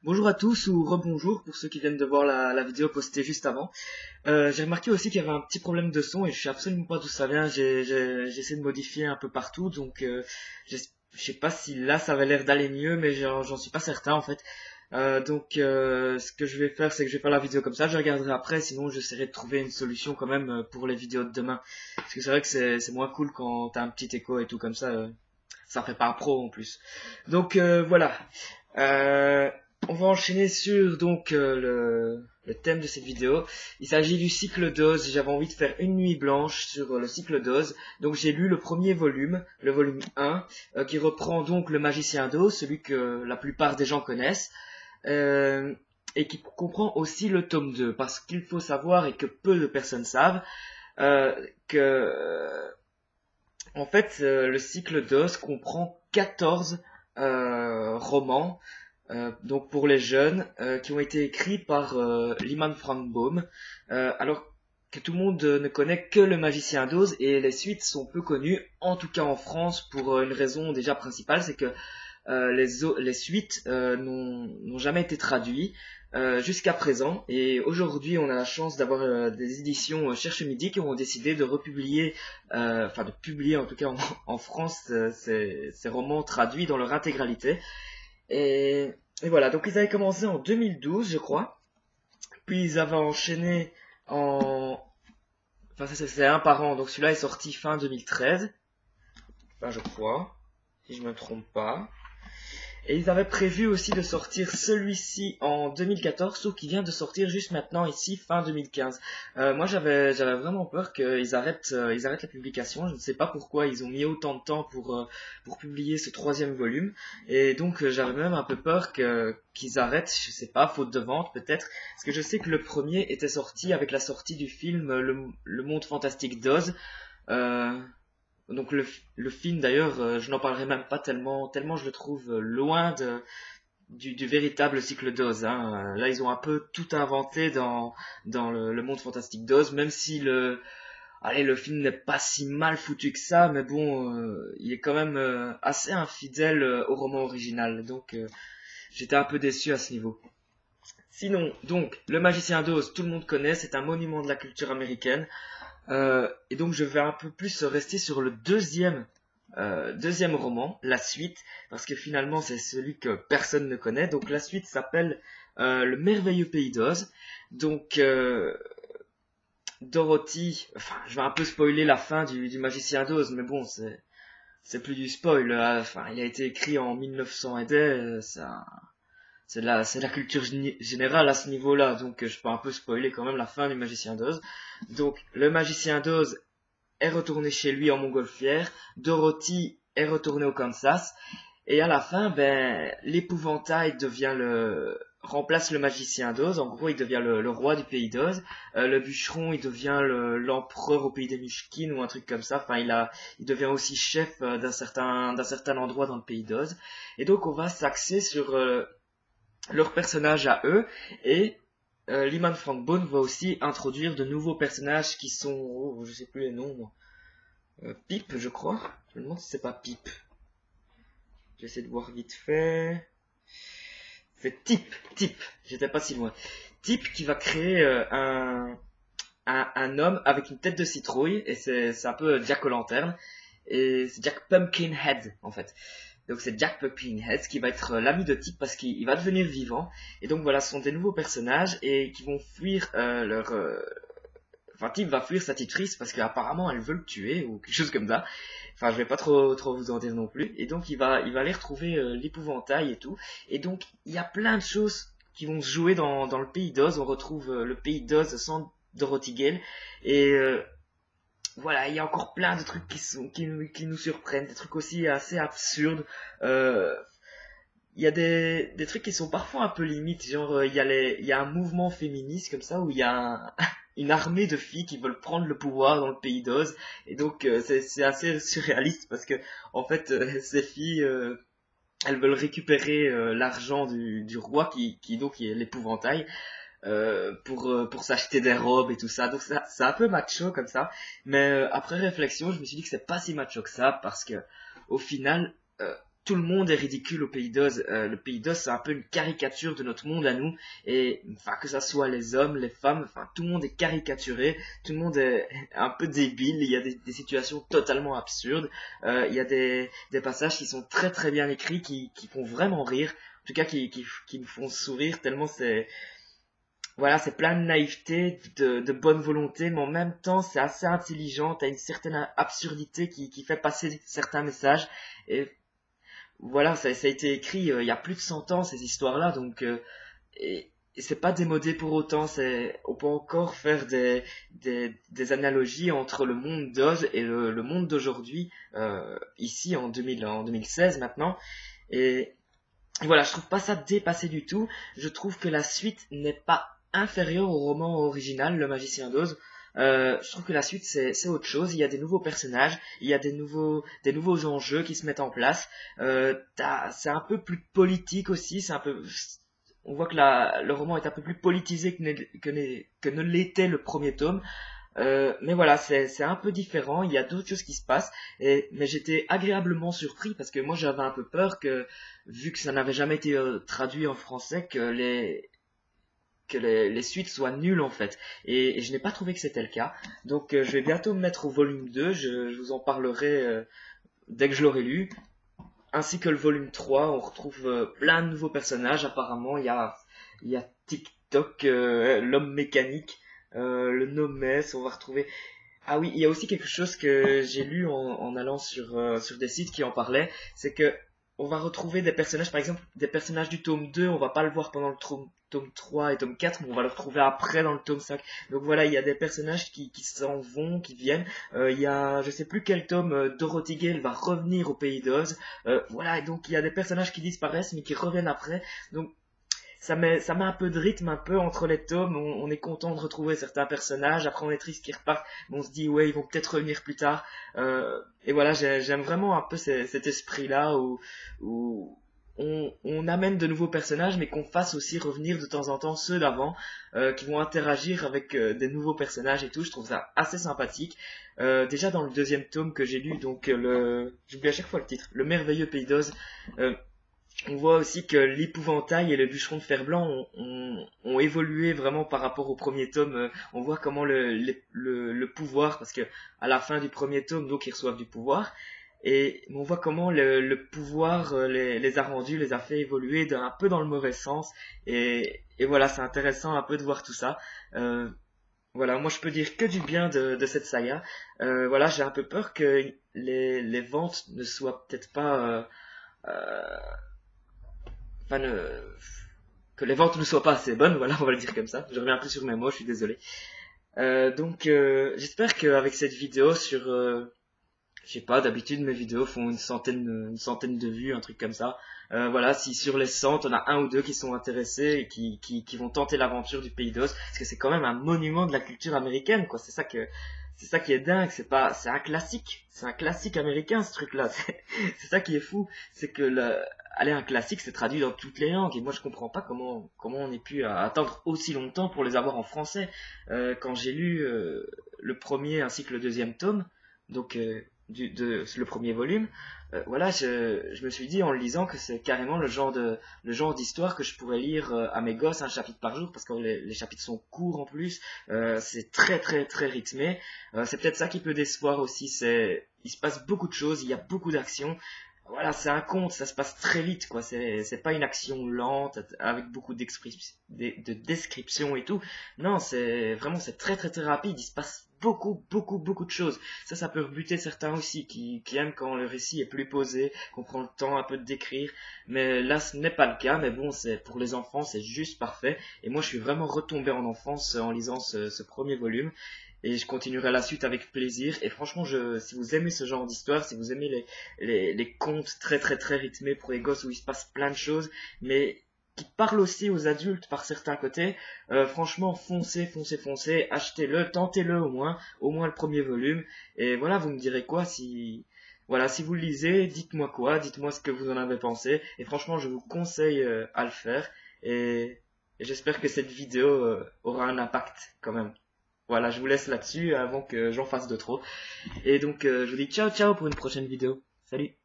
Bonjour à tous ou rebonjour pour ceux qui viennent de voir la vidéo postée juste avant. J'ai remarqué aussi qu'il y avait un petit problème de son et je sais absolument pas d'où ça vient. J'ai essayé de modifier un peu partout, donc je sais pas si là ça avait l'air d'aller mieux, mais j'en suis pas certain en fait. Ce que je vais faire, c'est que je vais faire la vidéo comme ça, je regarderai après, sinon j'essaierai de trouver une solution quand même pour les vidéos de demain. Parce que c'est vrai que c'est moins cool quand t'as un petit écho et tout comme ça fait pas un pro en plus. Voilà. Euh, on va enchaîner sur le thème de cette vidéo. Il s'agit du cycle d'Oz. J'avais envie de faire une nuit blanche sur le cycle d'Oz. Donc j'ai lu le premier volume, le volume 1, qui reprend donc le magicien d'Oz, celui que la plupart des gens connaissent, euh, et qui comprend aussi le tome 2. Parce qu'il faut savoir, et que peu de personnes savent, euh, que le cycle d'Oz comprend 14 romans, donc pour les jeunes, qui ont été écrits par Lyman Frank Baum, alors que tout le monde ne connaît que le Magicien d'Oz et les suites sont peu connues, en tout cas en France, pour une raison déjà principale, c'est que les suites n'ont jamais été traduites jusqu'à présent. Et aujourd'hui, on a la chance d'avoir des éditions Cherche Midi qui ont décidé de republier, de publier en tout cas en France ces romans traduits dans leur intégralité. Et voilà, donc ils avaient commencé en 2012, je crois. Puis ils avaient enchaîné en... Enfin, ça c'est un par an, donc celui-là est sorti fin 2013. Enfin, je crois, si je me trompe pas. Et ils avaient prévu aussi de sortir celui-ci en 2014, sauf qu'il vient de sortir juste maintenant ici, fin 2015. Moi j'avais vraiment peur ils arrêtent la publication. Je ne sais pas pourquoi ils ont mis autant de temps pour publier ce troisième volume. Et donc j'avais même un peu peur qu'ils arrêtent, je sais pas, faute de vente peut-être. Parce que je sais que le premier était sorti avec la sortie du film Le Monde Fantastique d'Oz. Euh, donc le film d'ailleurs, je n'en parlerai même pas tellement je le trouve loin du véritable cycle d'Oz. Hein. Là, ils ont un peu tout inventé dans le monde fantastique d'Oz, même si le film n'est pas si mal foutu que ça, mais bon, il est quand même assez infidèle au roman original. Donc, j'étais un peu déçu à ce niveau. Sinon, donc, le magicien d'Oz, tout le monde connaît, c'est un monument de la culture américaine. Et donc je vais un peu plus rester sur le deuxième roman, la suite, parce que finalement c'est celui que personne ne connaît. Donc la suite s'appelle Le merveilleux pays d'Oz. Donc Dorothy, enfin je vais un peu spoiler la fin du magicien d'Oz, mais bon c'est plus du spoil. Enfin il a été écrit en 1900 et des, c'est de la culture générale à ce niveau-là, donc je peux un peu spoiler quand même la fin du magicien d'Oz. Donc le magicien d'Oz est retourné chez lui en montgolfière, Dorothy est retournée au Kansas, et à la fin, ben, l'épouvantail remplace le magicien d'Oz, en gros il devient le roi du pays d'Oz, le bûcheron il devient l'empereur au pays des Mushkins ou un truc comme ça, enfin il devient aussi chef d'un certain endroit dans le pays d'Oz, et donc on va s'axer sur leurs personnages à eux, et Lyman Frank Baum va aussi introduire de nouveaux personnages qui sont, oh, je sais plus les noms, moi. Pip, je crois. Je me demande si c'est pas Pip. J'essaie de voir vite fait. C'est Tip. J'étais pas si loin. Tip qui va créer un homme avec une tête de citrouille, et c'est un peu Jack O'Lantern, et c'est Jack Pumpkinhead en fait. Donc c'est Jack Pumpkinhead qui va être l'ami de Tip parce qu'il va devenir vivant. Et donc voilà, ce sont des nouveaux personnages et qui vont fuir Enfin, Tip va fuir sa titrice parce qu'apparemment elle veut le tuer ou quelque chose comme ça. Enfin, je vais pas trop vous en dire non plus. Et donc il va aller retrouver l'épouvantail et tout. Et donc il y a plein de choses qui vont se jouer dans le pays d'Oz. On retrouve le pays d'Oz sans Dorothy Gale. Et voilà, il y a encore plein de trucs qui nous surprennent, des trucs aussi assez absurdes. Euh, il y a des trucs qui sont parfois un peu limites, genre il y a un mouvement féministe comme ça où il y a une armée de filles qui veulent prendre le pouvoir dans le pays d'Oz, et donc c'est assez surréaliste parce que en fait ces filles elles veulent récupérer l'argent du roi qui est l'épouvantail, pour s'acheter des robes et tout ça. Donc c'est un peu macho comme ça. Mais après réflexion, je me suis dit que c'est pas si macho que ça parce que au final, tout le monde est ridicule au Pays d'Oz. Le Pays d'Oz, c'est un peu une caricature de notre monde à nous. Et enfin, que ça soit les hommes, les femmes, enfin, tout le monde est caricaturé. Tout le monde est un peu débile. Il y a des situations totalement absurdes. Il y a des passages qui sont très très bien écrits, qui font vraiment rire. En tout cas, qui me font sourire tellement voilà, c'est plein de naïveté, de bonne volonté, mais en même temps, c'est assez intelligent. T'as une certaine absurdité qui fait passer certains messages. Et voilà, ça a été écrit il y a plus de 100 ans, ces histoires-là, donc et c'est pas démodé pour autant. On peut encore faire des analogies entre le monde d'Oz et le monde d'aujourd'hui, ici en 2016 maintenant. Et voilà, je trouve pas ça dépassé du tout. Je trouve que la suite n'est pas inférieure au roman original, Le Magicien d'Oz. Je trouve que la suite c'est autre chose. Il y a des nouveaux personnages, il y a des nouveaux enjeux qui se mettent en place. C'est un peu plus politique aussi. On voit que le roman est un peu plus politisé que ne l'était le premier tome. Mais voilà, c'est un peu différent. Il y a d'autres choses qui se passent. Mais j'étais agréablement surpris parce que moi j'avais un peu peur que, vu que ça n'avait jamais été traduit en français, que les suites soient nulles en fait. Et je n'ai pas trouvé que c'était le cas. Donc je vais bientôt me mettre au volume 2. Je vous en parlerai dès que je l'aurai lu. Ainsi que le volume 3, on retrouve plein de nouveaux personnages. Apparemment, il y a TikTok, l'homme mécanique, le Nomès, on va retrouver. Ah oui, il y a aussi quelque chose que j'ai lu en allant sur des sites qui en parlaient, c'est que on va retrouver des personnages, par exemple, des personnages du tome 2, on va pas le voir pendant le tome 3 et tome 4, mais on va le retrouver après dans le tome 5. Donc voilà, il y a des personnages qui s'en vont, qui viennent. Il y a, je sais plus quel tome, Dorothy Gale va revenir au Pays d'Oz. Voilà, et donc il y a des personnages qui disparaissent, mais qui reviennent après. Donc ça met un peu de rythme un peu entre les tomes. On est content de retrouver certains personnages, après on est triste qu'ils repartent, mais on se dit ouais, ils vont peut-être revenir plus tard. Et voilà, j'aime vraiment un peu cet esprit là où on amène de nouveaux personnages, mais qu'on fasse aussi revenir de temps en temps ceux d'avant, qui vont interagir avec des nouveaux personnages et tout. Je trouve ça assez sympathique. Déjà dans le deuxième tome que j'ai lu, donc j'oublie à chaque fois le titre, Le merveilleux Pays d'Oz, on voit aussi que l'épouvantail et le bûcheron de fer-blanc ont évolué vraiment par rapport au premier tome. On voit comment le pouvoir, parce que à la fin du premier tome, donc ils reçoivent du pouvoir, et on voit comment le pouvoir les a rendus, les a fait évoluer un peu dans le mauvais sens. Et voilà, c'est intéressant un peu de voir tout ça. Voilà, moi je peux dire que du bien de cette saga. Voilà, j'ai un peu peur que les ventes ne soient peut-être pas... enfin, que les ventes ne soient pas assez bonnes, voilà, on va le dire comme ça. Je reviens un peu sur mes mots, je suis désolé. Donc, j'espère qu'avec cette vidéo je sais pas, d'habitude mes vidéos font une centaine de vues, un truc comme ça. Voilà, si sur les 100, on a un ou deux qui sont intéressés et qui vont tenter l'aventure du Pays d'Oz, parce que c'est quand même un monument de la culture américaine, quoi. C'est ça qui est dingue. C'est un classique américain, ce truc-là. C'est ça qui est fou, c'est que allez, un classique, c'est traduit dans toutes les langues, et moi je comprends pas comment on ait pu attendre aussi longtemps pour les avoir en français. Quand j'ai lu le premier ainsi que le deuxième tome, donc le premier volume, voilà, je me suis dit en le lisant que c'est carrément le genre d'histoire que je pourrais lire à mes gosses, un chapitre par jour, parce que les chapitres sont courts en plus. C'est très très très rythmé. C'est peut-être ça qui peut décevoir aussi, il se passe beaucoup de choses, il y a beaucoup d'actions. Voilà, c'est un conte, ça se passe très vite, quoi. C'est pas une action lente avec beaucoup de descriptions et tout. Non, c'est très très très rapide. Il se passe beaucoup beaucoup beaucoup de choses. Ça peut rebuter certains aussi qui aiment quand le récit est plus posé, qu'on prend le temps un peu de décrire. Mais là, ce n'est pas le cas. Mais bon, c'est pour les enfants, c'est juste parfait. Et moi, je suis vraiment retombé en enfance en lisant ce premier volume. Et je continuerai la suite avec plaisir. Et franchement, si vous aimez ce genre d'histoire, si vous aimez les contes très très très rythmés pour les gosses où il se passe plein de choses, mais qui parlent aussi aux adultes par certains côtés, franchement, foncez, achetez-le, tentez-le au moins le premier volume. Et voilà, vous me direz quoi voilà, si vous le lisez, dites-moi quoi, dites-moi ce que vous en avez pensé. Et franchement, je vous conseille à le faire. Et j'espère que cette vidéo aura un impact quand même. Voilà, je vous laisse là-dessus avant que j'en fasse de trop. Et donc, je vous dis ciao ciao pour une prochaine vidéo. Salut!